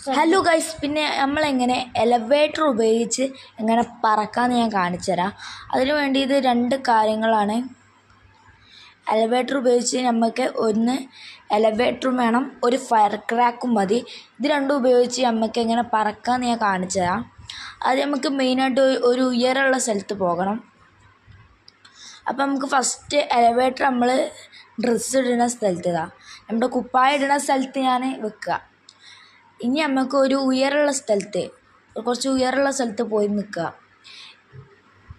Hello guys, പിന്നെ നമ്മളെങ്ങനെ elevator ഉപയോഗിച്ച് എങ്ങനെ പറക്കാമെന്ന് ഞാൻ കാണിച്ചു തരാം. അതിനു വേണ്ടി ഇത് രണ്ട് കാര്യങ്ങളാണ്. എലവേറ്റർ ഉപയോഗിച്ച് നമുക്ക് ഒന്ന് എലവേറ്ററും വേണം, ഒരു ഫയർ ക്രാക്കും മതി. ഇത് രണ്ടും ഉപയോഗിച്ച് നമുക്ക് എങ്ങനെ പറക്കാമെന്ന് ഞാൻ കാണിച്ചു തരാം. അത് നമുക്ക് മെയിനായിട്ട് ഒരു ഉയരമുള്ള സ്ഥലത്ത് പോകണം. അപ്പം നമുക്ക് ഫസ്റ്റ് എലവേറ്റർ നമ്മൾ ഡ്രസ്സ് ഇടുന്ന സ്ഥലത്ത് നമ്മുടെ കുപ്പായ ഇടുന്ന സ്ഥലത്ത് ഞാൻ വെക്കുക. ഇനി നമുക്ക് ഒരു ഉയരമുള്ള സ്ഥലത്ത്, കുറച്ച് ഉയരമുള്ള സ്ഥലത്ത് പോയി നിൽക്കുക.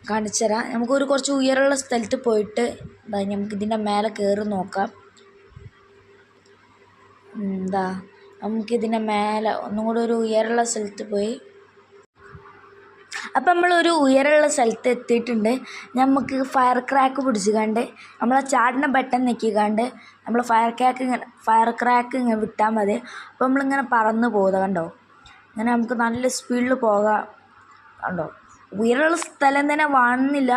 കാണിച്ചു തരാം. നമുക്കൊരു കുറച്ച് ഉയരമുള്ള സ്ഥലത്ത് പോയിട്ട് നമുക്കിതിൻ്റെ മേലെ കയറി നോക്കാം. നമുക്കിതിൻ്റെ മേലെ ഒന്നും കൂടെ ഒരു ഉയരമുള്ള സ്ഥലത്ത് പോയി. അപ്പം നമ്മളൊരു ഉയരമുള്ള സ്ഥലത്ത് എത്തിയിട്ടുണ്ട്. നമുക്ക് ഫയർ ക്രാക്ക് പിടിച്ചുകൊണ്ട് നമ്മളെ ചാടിന ബട്ടൺ ഞെക്കിക്കാണ്ട് നമ്മൾ ഫയർ ക്രാക്ക് ഇങ്ങനെ വിട്ടാൽ മതി. അപ്പോൾ നമ്മളിങ്ങനെ പറന്ന് പോകുക കണ്ടോ. ഇങ്ങനെ നമുക്ക് നല്ല സ്പീഡിൽ പോകാം കണ്ടോ. ഉയരമുള്ള സ്ഥലം തന്നെ വേണമെന്നില്ല,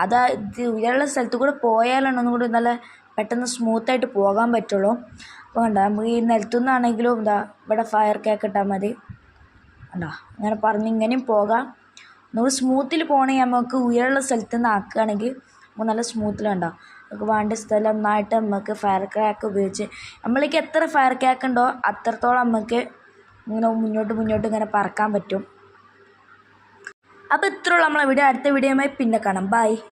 ഇത് ഉയരമുള്ള സ്ഥലത്ത് കൂടെ പോയാലാണ് ഒന്നും കൂടി നല്ല പെട്ടെന്ന് സ്മൂത്തായിട്ട് പോകാൻ പറ്റുള്ളൂ. അപ്പോൾ കണ്ടോ, നമുക്ക് ഈ നിലത്തുനിന്നാണെങ്കിലും ഇവിടെ ഫയർ ക്രാക്ക് ഇട്ടാൽ മതി കണ്ടോ. അങ്ങനെ പറഞ്ഞ് ഇങ്ങനെയും പോകാം. നമ്മൾ സ്മൂത്തിൽ പോകണമെങ്കിൽ നമുക്ക് ഉയരമുള്ള സ്ഥലത്ത് നിന്ന് ആക്കുകയാണെങ്കിൽ നമുക്ക് നല്ല സ്മൂത്തിലുണ്ടാവും. നമുക്ക് വേണ്ട സ്ഥലം നന്നായിട്ട് നമുക്ക് ഫയർ ക്രാക്ക് ഉപയോഗിച്ച് നമ്മൾക്ക് എത്ര ഫയർ ക്രാക്ക് ഉണ്ടോ അത്രത്തോളം നമുക്ക് ഇങ്ങനെ മുന്നോട്ട് ഇങ്ങനെ പറക്കാൻ പറ്റും. അപ്പോൾ ഇത്രയുള്ള നമ്മളെ വീഡിയോ. അടുത്ത വീഡിയോയുമായി പിന്നെ കാണാം. ബൈ.